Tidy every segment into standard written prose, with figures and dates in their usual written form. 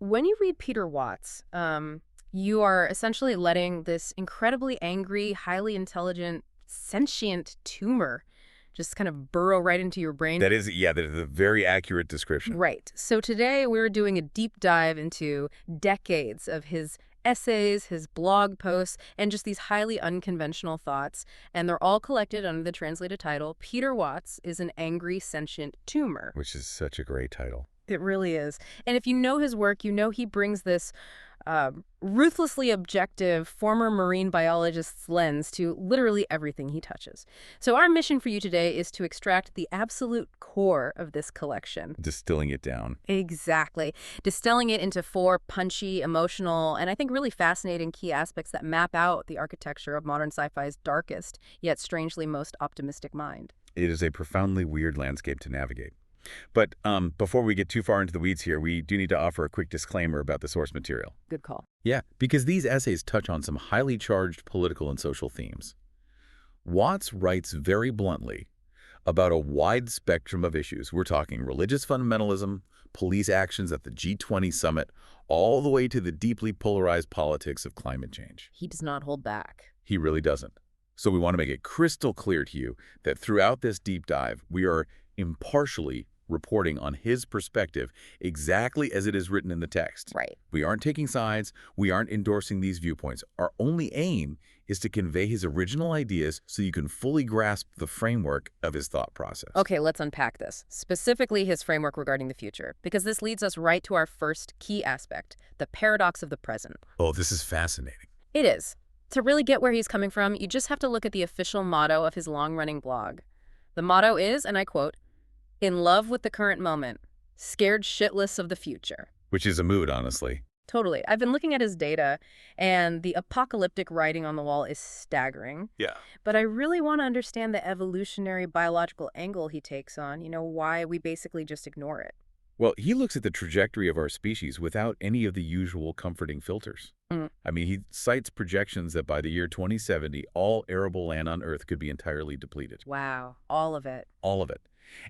when you read Peter Watts, you are essentially letting this incredibly angry, highly intelligent, sentient tumor just kind of burrow right into your brain. That is, yeah, that is a very accurate description. Right. So today we're doing a deep dive into decades of his essays, his blog posts, and just these highly unconventional thoughts. And they're all collected under the translated title, Peter Watts is an Angry Sentient Tumor. Which is such a great title. It really is. And if you know his work, you know he brings this ruthlessly objective former marine biologist's lens to literally everything he touches. So our mission for you today is to extract the absolute core of this collection. Distilling it down. Exactly. Distilling it into 4 punchy, emotional, and I think really fascinating key aspects that map out the architecture of modern sci-fi's darkest, yet strangely most optimistic mind. It is a profoundly weird landscape to navigate. But before we get too far into the weeds here, we do need to offer a quick disclaimer about the source material. Good call. Yeah, because these essays touch on some highly charged political and social themes. Watts writes very bluntly about a wide spectrum of issues. We're talking religious fundamentalism, police actions at the G20 summit, all the way to the deeply polarized politics of climate change. He does not hold back. He really doesn't. So we want to make it crystal clear to you that throughout this deep dive, we are impartially reporting on his perspective exactly as it is written in the text. Right. We aren't taking sides. We aren't endorsing these viewpoints. Our only aim is to convey his original ideas so you can fully grasp the framework of his thought process. Okay, let's unpack this, specifically his framework regarding the future, because this leads us right to our first key aspect, the paradox of the present. Oh, this is fascinating. It is. To really get where he's coming from, you just have to look at the official motto of his long-running blog. The motto is, and I quote, "In love with the current moment, scared shitless of the future." Which is a mood, honestly. Totally. I've been looking at his data, and the apocalyptic writing on the wall is staggering. Yeah. But I really want to understand the evolutionary biological angle he takes on, why we basically just ignore it. Well, he looks at the trajectory of our species without any of the usual comforting filters. I mean, he cites projections that by the year 2070, all arable land on Earth could be entirely depleted. Wow. All of it. All of it.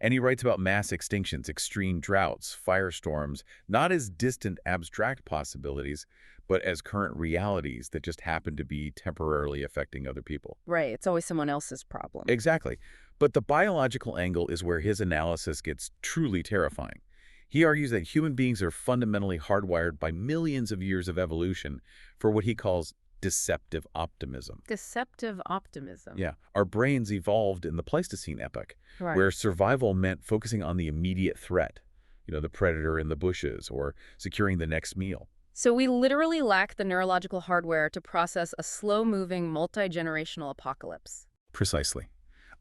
And he writes about mass extinctions, extreme droughts, firestorms, not as distant abstract possibilities, but as current realities that just happen to be temporarily affecting other people. Right. It's always someone else's problem. Exactly. But the biological angle is where his analysis gets truly terrifying. He argues that human beings are fundamentally hardwired by millions of years of evolution for what he calls deceptive optimism. Deceptive optimism. Yeah. Our brains evolved in the Pleistocene epoch, Right. where survival meant focusing on the immediate threat, the predator in the bushes, or securing the next meal. So we literally lack the neurological hardware to process a slow-moving, multi-generational apocalypse. Precisely.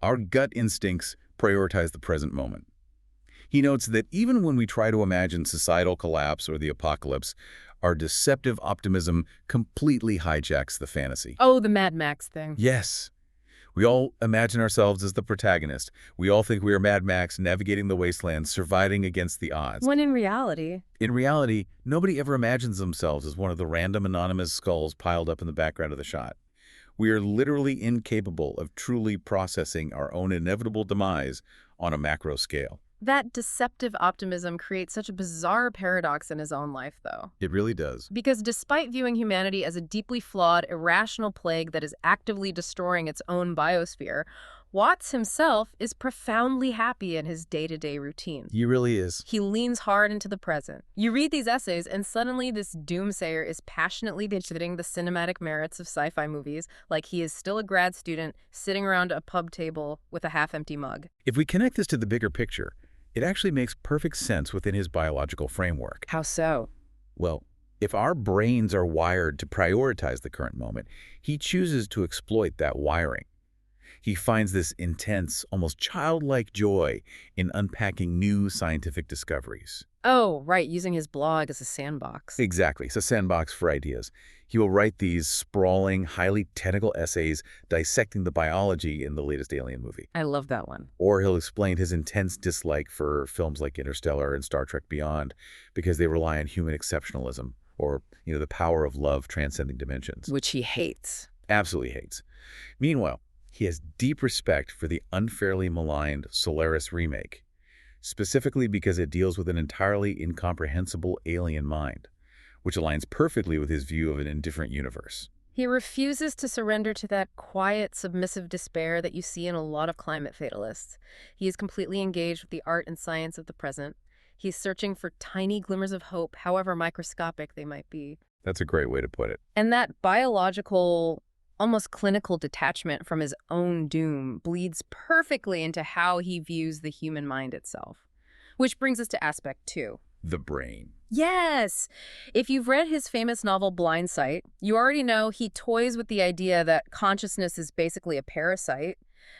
Our gut instincts prioritize the present moment. He notes that even when we try to imagine societal collapse or the apocalypse, our deceptive optimism completely hijacks the fantasy. Oh, the Mad Max thing. Yes. We all imagine ourselves as the protagonist. We all think we are Mad Max navigating the wasteland, surviving against the odds. When in reality, nobody ever imagines themselves as one of the random anonymous skulls piled up in the background of the shot. We are literally incapable of truly processing our own inevitable demise on a macro scale. that deceptive optimism creates such a bizarre paradox in his own life, though. It really does. Because despite viewing humanity as a deeply flawed, irrational plague that is actively destroying its own biosphere, Watts himself is profoundly happy in his day-to-day routine. He really is. He leans hard into the present. You read these essays, and suddenly this doomsayer is passionately visiting the cinematic merits of sci-fi movies, like he is still a grad student sitting around a pub table with a half-empty mug. If we connect this to the bigger picture, it actually makes perfect sense within his biological framework. How so? Well, if our brains are wired to prioritize the current moment, he chooses to exploit that wiring. He finds this intense, almost childlike joy in unpacking new scientific discoveries. Oh, right, using his blog as a sandbox. Exactly. It's a sandbox for ideas. He will write these sprawling, highly technical essays dissecting the biology in the latest Alien movie. I love that one. Or he'll explain his intense dislike for films like Interstellar and Star Trek Beyond because they rely on human exceptionalism or, the power of love transcending dimensions. Which he hates. Absolutely hates. Meanwhile, he has deep respect for the unfairly maligned Solaris remake, specifically because it deals with an entirely incomprehensible alien mind. which aligns perfectly with his view of an indifferent universe. He refuses to surrender to that quiet, submissive despair that you see in a lot of climate fatalists. He is completely engaged with the art and science of the present. He's searching for tiny glimmers of hope, however microscopic they might be. That's a great way to put it. And that biological, almost clinical detachment from his own doom bleeds perfectly into how he views the human mind itself. Which brings us to aspect 2. The brain. Yes! If you've read his famous novel Blind Sight, you already know he toys with the idea that consciousness is basically a parasite.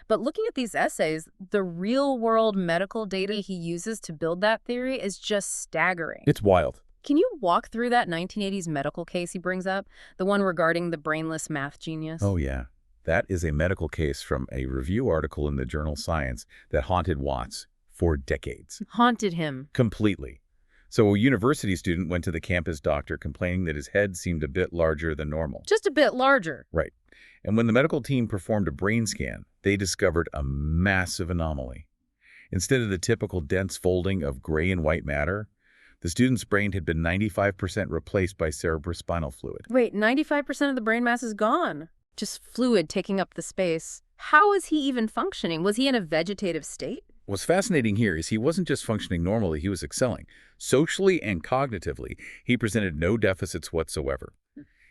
But looking at these essays, the real-world medical data he uses to build that theory is just staggering. It's wild. Can you walk through that 1980s medical case he brings up, the one regarding the brainless math genius? Oh, yeah. That is a medical case from a review article in the journal Science that haunted Watts for decades. Haunted him. Completely. So a university student went to the campus doctor complaining that his head seemed a bit larger than normal. Just a bit larger. Right. And when the medical team performed a brain scan, they discovered a massive anomaly. Instead of the typical dense folding of gray and white matter, the student's brain had been 95% replaced by cerebrospinal fluid. Wait, 95% of the brain mass is gone. Just fluid taking up the space. How is he even functioning? Was he in a vegetative state? What's fascinating here is he wasn't just functioning normally, he was excelling. Socially and cognitively, he presented no deficits whatsoever.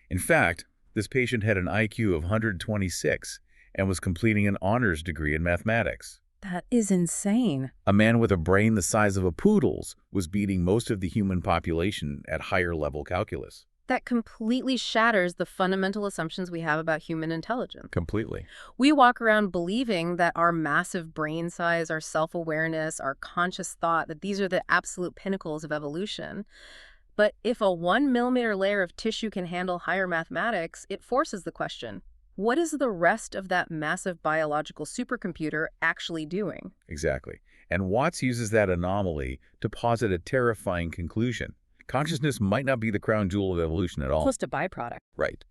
In fact, this patient had an IQ of 126 and was completing an honors degree in mathematics. That is insane. A man with a brain the size of a poodle's was beating most of the human population at higher level calculus. That completely shatters the fundamental assumptions we have about human intelligence. Completely. We walk around believing that our massive brain size, our self-awareness, our conscious thought, that these are the absolute pinnacles of evolution. But if a 1 millimeter layer of tissue can handle higher mathematics, it forces the question, what is the rest of that massive biological supercomputer actually doing? Exactly. And Watts uses that anomaly to posit a terrifying conclusion. Consciousness might not be the crown jewel of evolution at all. Just a byproduct. Right.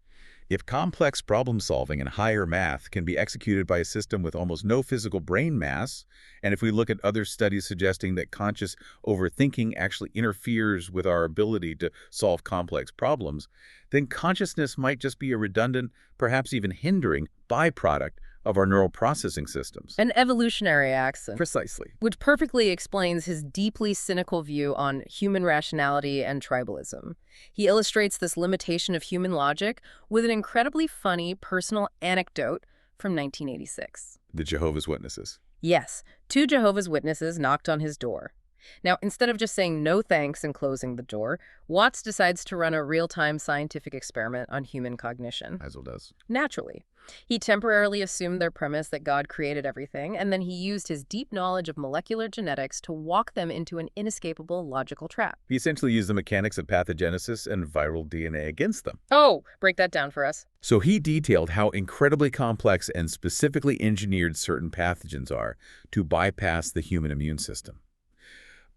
If complex problem-solving and higher math can be executed by a system with almost no physical brain mass, and if we look at other studies suggesting that conscious overthinking actually interferes with our ability to solve complex problems, then consciousness might just be a redundant, perhaps even hindering, byproduct of our neural processing systems. An evolutionary accident. Precisely. Which perfectly explains his deeply cynical view on human rationality and tribalism. He illustrates this limitation of human logic with an incredibly funny personal anecdote from 1986. The Jehovah's Witnesses. Yes, 2 Jehovah's Witnesses knocked on his door. Now, instead of just saying no thanks and closing the door, Watts decides to run a real-time scientific experiment on human cognition. As well does. Naturally. He temporarily assumed their premise that God created everything, and then he used his deep knowledge of molecular genetics to walk them into an inescapable logical trap. He essentially used the mechanics of pathogenesis and viral DNA against them. Oh, break that down for us. So he detailed how incredibly complex and specifically engineered certain pathogens are to bypass the human immune system.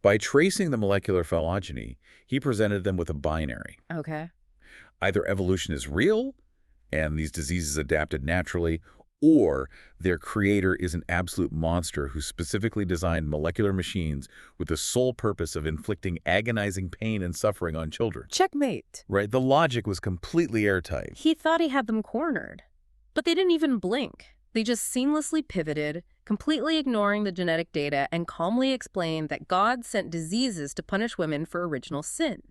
By tracing the molecular phylogeny, he presented them with a binary. Okay. Either evolution is real, and these diseases adapted naturally, or their creator is an absolute monster who specifically designed molecular machines with the sole purpose of inflicting agonizing pain and suffering on children. Checkmate. Right? The logic was completely airtight. He thought he had them cornered. But they didn't even blink. They just seamlessly pivoted, completely ignoring the genetic data, and calmly explained that God sent diseases to punish women for original sin.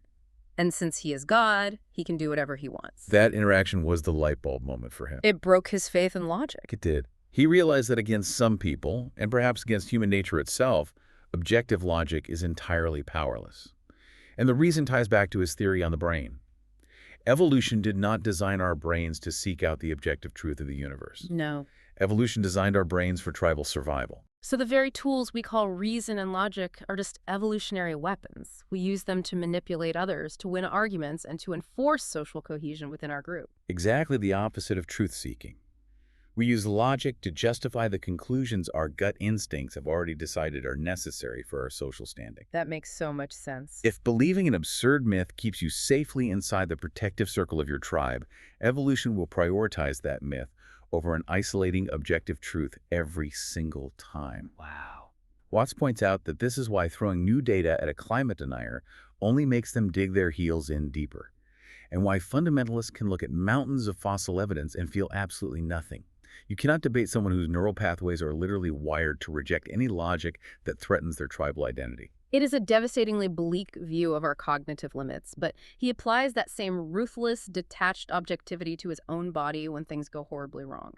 And since he is God, he can do whatever he wants. That interaction was the light bulb moment for him. It broke his faith in logic. It did. He realized that against some people, and perhaps against human nature itself, objective logic is entirely powerless. And the reason ties back to his theory on the brain. Evolution did not design our brains to seek out the objective truth of the universe. No. Evolution designed our brains for tribal survival. So the very tools we call reason and logic are just evolutionary weapons. We use them to manipulate others, to win arguments, and to enforce social cohesion within our group. Exactly the opposite of truth-seeking. We use logic to justify the conclusions our gut instincts have already decided are necessary for our social standing. That makes so much sense. If believing an absurd myth keeps you safely inside the protective circle of your tribe, evolution will prioritize that myth over an isolating objective truth every single time. Wow. Watts points out that this is why throwing new data at a climate denier only makes them dig their heels in deeper. and why fundamentalists can look at mountains of fossil evidence and feel absolutely nothing. You cannot debate someone whose neural pathways are literally wired to reject any logic that threatens their tribal identity. It is a devastatingly bleak view of our cognitive limits, but he applies that same ruthless, detached objectivity to his own body when things go horribly wrong.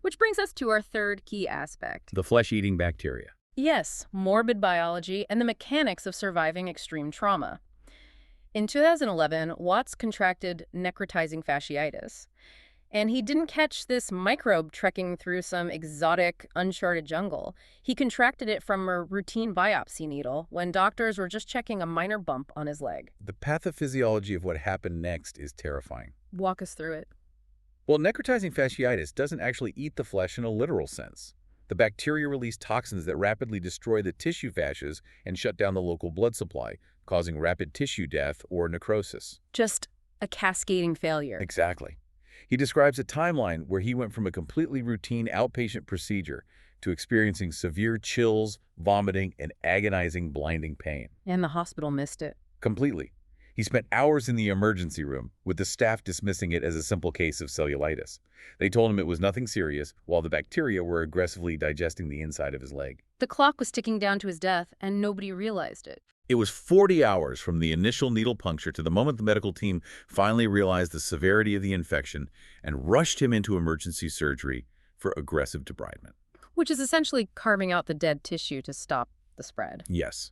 Which brings us to our third key aspect. The flesh-eating bacteria. Yes, morbid biology and the mechanics of surviving extreme trauma. In 2011, Watts contracted necrotizing fasciitis. And he didn't catch this microbe trekking through some exotic, uncharted jungle. He contracted it from a routine biopsy needle when doctors were just checking a minor bump on his leg. The pathophysiology of what happened next is terrifying. Walk us through it. Well, necrotizing fasciitis doesn't actually eat the flesh in a literal sense. The bacteria release toxins that rapidly destroy the tissue fascias and shut down the local blood supply, causing rapid tissue death or necrosis. Just a cascading failure. Exactly. He describes a timeline where he went from a completely routine outpatient procedure to experiencing severe chills, vomiting, and agonizing blinding pain. And the hospital missed it. Completely. He spent hours in the emergency room, with the staff dismissing it as a simple case of cellulitis. They told him it was nothing serious, while the bacteria were aggressively digesting the inside of his leg. The clock was ticking down to his death, and nobody realized it. It was 40 hours from the initial needle puncture to the moment the medical team finally realized the severity of the infection and rushed him into emergency surgery for aggressive debridement. Which is essentially carving out the dead tissue to stop the spread. Yes.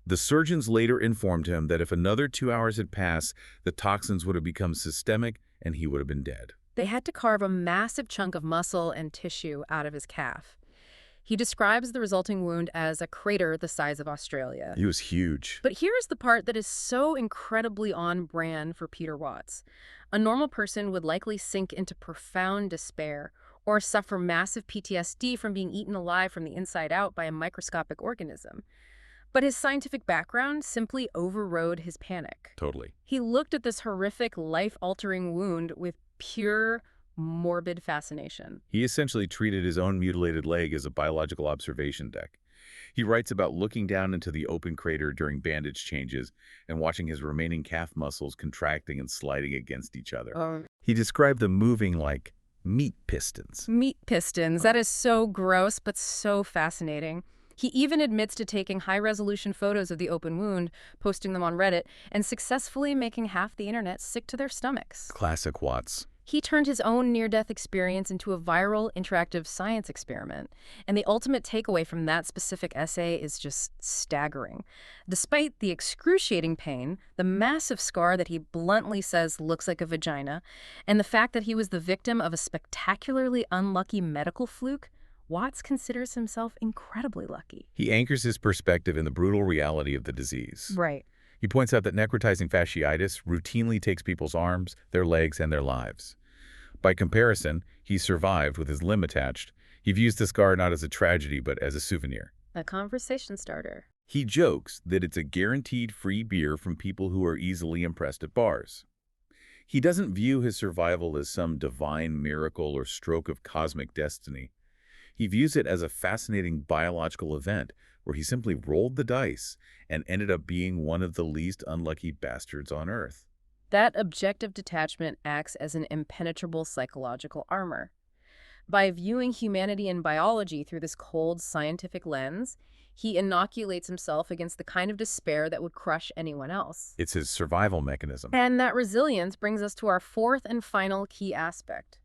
The surgeons later informed him that if another 2 hours had passed, the toxins would have become systemic and he would have been dead. They had to carve a massive chunk of muscle and tissue out of his calf. He describes the resulting wound as a crater the size of Australia. It was huge. But here's the part that is so incredibly on brand for Peter Watts. A normal person would likely sink into profound despair or suffer massive PTSD from being eaten alive from the inside out by a microscopic organism. But his scientific background simply overrode his panic. Totally. He looked at this horrific, life-altering wound with pure, morbid fascination. He essentially treated his own mutilated leg as a biological observation deck. He writes about looking down into the open crater during bandage changes and watching his remaining calf muscles contracting and sliding against each other. He described them moving like meat pistons. Meat pistons. That is so gross, but so fascinating. He even admits to taking high-resolution photos of the open wound, posting them on Reddit, and successfully making half the internet sick to their stomachs. Classic Watts. He turned his own near-death experience into a viral, interactive science experiment. And the ultimate takeaway from that specific essay is just staggering. Despite the excruciating pain, the massive scar that he bluntly says looks like a vagina, and the fact that he was the victim of a spectacularly unlucky medical fluke, Watts considers himself incredibly lucky. He anchors his perspective in the brutal reality of the disease. Right. He points out that necrotizing fasciitis routinely takes people's arms, their legs, and their lives. By comparison, he survived with his limb attached. He views the scar not as a tragedy, but as a souvenir. A conversation starter. He jokes that it's a guaranteed free beer from people who are easily impressed at bars. He doesn't view his survival as some divine miracle or stroke of cosmic destiny. He views it as a fascinating biological event where he simply rolled the dice and ended up being one of the least unlucky bastards on Earth. That objective detachment acts as an impenetrable psychological armor. By viewing humanity and biology through this cold scientific lens, he inoculates himself against the kind of despair that would crush anyone else. It's his survival mechanism. And that resilience brings us to our fourth and final key aspect.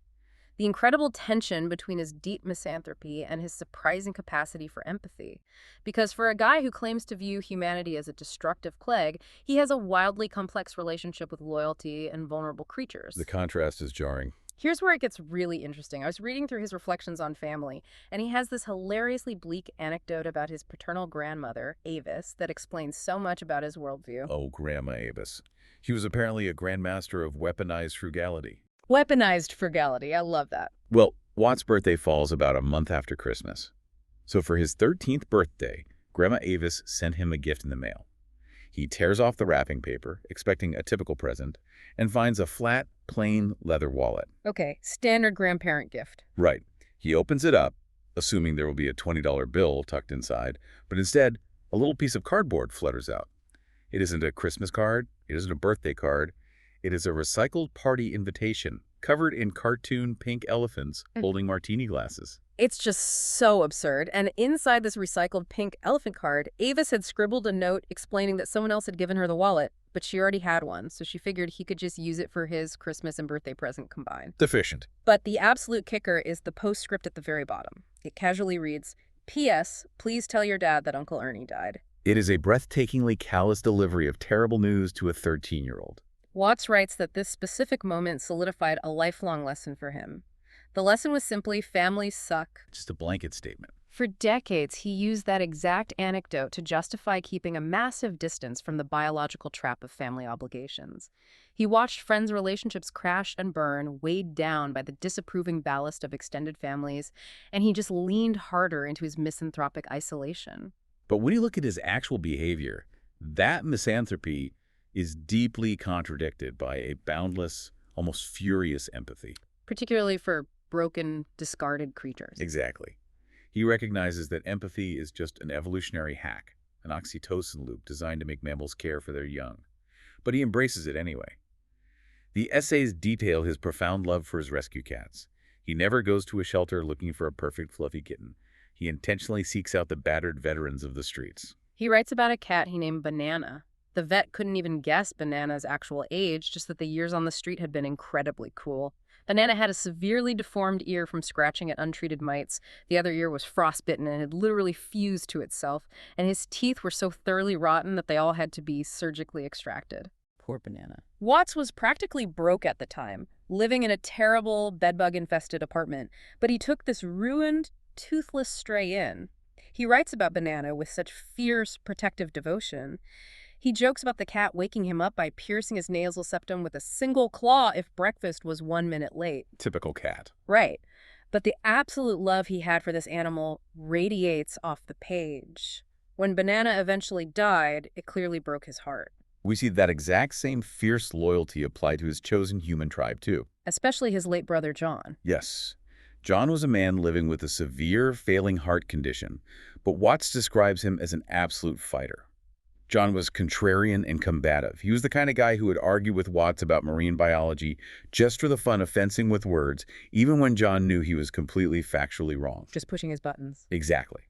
The incredible tension between his deep misanthropy and his surprising capacity for empathy. Because for a guy who claims to view humanity as a destructive plague, he has a wildly complex relationship with loyalty and vulnerable creatures. The contrast is jarring. Here's where it gets really interesting. I was reading through his reflections on family, and he has this hilariously bleak anecdote about his paternal grandmother, Avis, that explains so much about his worldview. Oh, Grandma Avis. She was apparently a grandmaster of weaponized frugality. Weaponized frugality. I love that. Well, Watt's birthday falls about a month after Christmas. So for his 13th birthday, Grandma Avis sent him a gift in the mail. He tears off the wrapping paper, expecting a typical present, and finds a flat, plain leather wallet. Okay, standard grandparent gift. Right. He opens it up, assuming there will be a $20 bill tucked inside, but instead, a little piece of cardboard flutters out. It isn't a Christmas card. It isn't a birthday card. It is a recycled party invitation, covered in cartoon pink elephants holding martini glasses. It's just so absurd. And inside this recycled pink elephant card, Avis had scribbled a note explaining that someone else had given her the wallet, but she already had one, so she figured he could just use it for his Christmas and birthday present combined. Deficient. But the absolute kicker is the postscript at the very bottom. It casually reads, P.S. Please tell your dad that Uncle Ernie died. It is a breathtakingly callous delivery of terrible news to a 13-year-old. Watts writes that this specific moment solidified a lifelong lesson for him. The lesson was simply, families suck. Just a blanket statement. For decades, he used that exact anecdote to justify keeping a massive distance from the biological trap of family obligations. He watched friends' relationships crash and burn, weighed down by the disapproving ballast of extended families, and he just leaned harder into his misanthropic isolation. But when you look at his actual behavior, that misanthropy is deeply contradicted by a boundless, almost furious empathy. Particularly for broken, discarded creatures. Exactly. He recognizes that empathy is just an evolutionary hack, an oxytocin loop designed to make mammals care for their young. But he embraces it anyway. The essays detail his profound love for his rescue cats. He never goes to a shelter looking for a perfect fluffy kitten. He intentionally seeks out the battered veterans of the streets. He writes about a cat he named Banana. The vet couldn't even guess Banana's actual age, just that the years on the street had been incredibly cool. Banana had a severely deformed ear from scratching at untreated mites. The other ear was frostbitten and had literally fused to itself, and his teeth were so thoroughly rotten that they all had to be surgically extracted. Poor Banana. Watts was practically broke at the time, living in a terrible bedbug-infested apartment, but he took this ruined, toothless stray in. He writes about Banana with such fierce, protective devotion. He jokes about the cat waking him up by piercing his nasal septum with a single claw if breakfast was 1 minute late. Typical cat. Right. But the absolute love he had for this animal radiates off the page. When Banana eventually died, it clearly broke his heart. We see that exact same fierce loyalty applied to his chosen human tribe, too. Especially his late brother, John. Yes. John was a man living with a severe, failing heart condition, but Watts describes him as an absolute fighter. John was contrarian and combative. He was the kind of guy who would argue with Watts about marine biology just for the fun of fencing with words, even when John knew he was completely factually wrong. Just pushing his buttons. Exactly.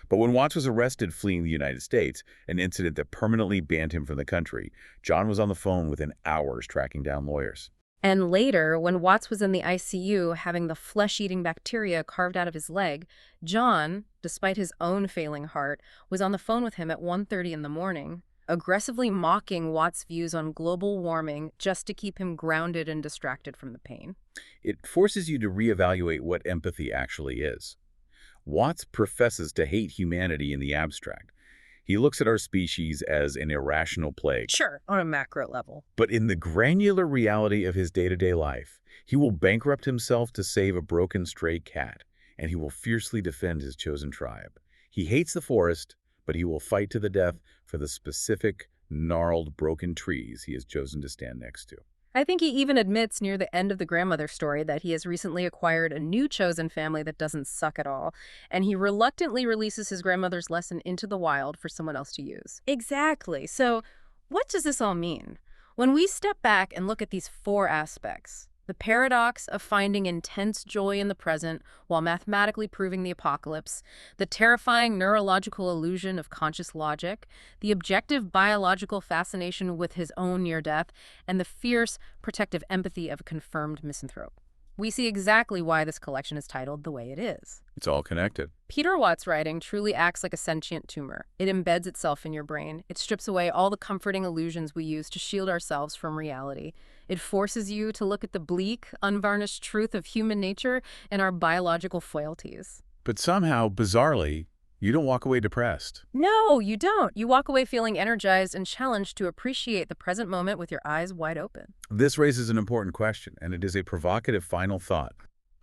But when Watts was arrested fleeing the United States, an incident that permanently banned him from the country, John was on the phone within hours tracking down lawyers. And later, when Watts was in the ICU having the flesh-eating bacteria carved out of his leg, John, despite his own failing heart, was on the phone with him at 1:30 in the morning, aggressively mocking Watts' views on global warming just to keep him grounded and distracted from the pain. It forces you to reevaluate what empathy actually is. Watts professes to hate humanity in the abstract. He looks at our species as an irrational plague. Sure, on a macro level. But in the granular reality of his day-to-day life, he will bankrupt himself to save a broken stray cat, and he will fiercely defend his chosen tribe. He hates the forest, but he will fight to the death for the specific, gnarled, broken trees he has chosen to stand next to. I think he even admits near the end of the grandmother story that he has recently acquired a new chosen family that doesn't suck at all, and he reluctantly releases his grandmother's lesson into the wild for someone else to use. Exactly. So what does this all mean? When we step back and look at these four aspects, the paradox of finding intense joy in the present while mathematically proving the apocalypse, the terrifying neurological illusion of conscious logic, the objective biological fascination with his own near death, and the fierce protective empathy of a confirmed misanthrope. We see exactly why this collection is titled the way it is. It's all connected. Peter Watts' writing truly acts like a sentient tumor. It embeds itself in your brain. It strips away all the comforting illusions we use to shield ourselves from reality. It forces you to look at the bleak, unvarnished truth of human nature and our biological frailties. But somehow, bizarrely, you don't walk away depressed. No, you don't. You walk away feeling energized and challenged to appreciate the present moment with your eyes wide open. This raises an important question, and it is a provocative final thought.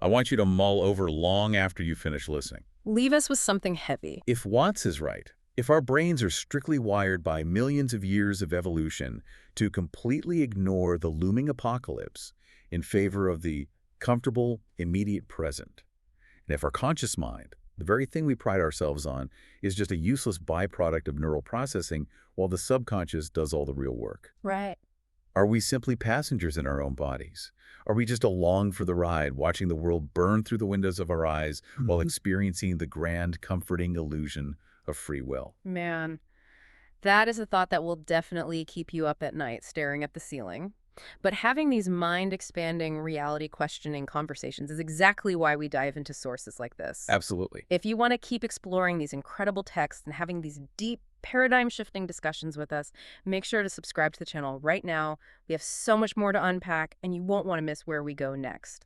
I want you to mull over long after you finish listening. Leave us with something heavy. If Watts is right, if our brains are strictly wired by millions of years of evolution to completely ignore the looming apocalypse in favor of the comfortable, immediate present, and if our conscious mind, the very thing we pride ourselves on, is just a useless byproduct of neural processing while the subconscious does all the real work. Right. Are we simply passengers in our own bodies? Are we just along for the ride, watching the world burn through the windows of our eyes while experiencing the grand, comforting illusion of free will? Man, that is a thought that will definitely keep you up at night, staring at the ceiling. But having these mind-expanding, reality-questioning conversations is exactly why we dive into sources like this. Absolutely. If you want to keep exploring these incredible texts and having these deep, paradigm-shifting discussions with us, make sure to subscribe to the channel right now. We have so much more to unpack, and you won't want to miss where we go next.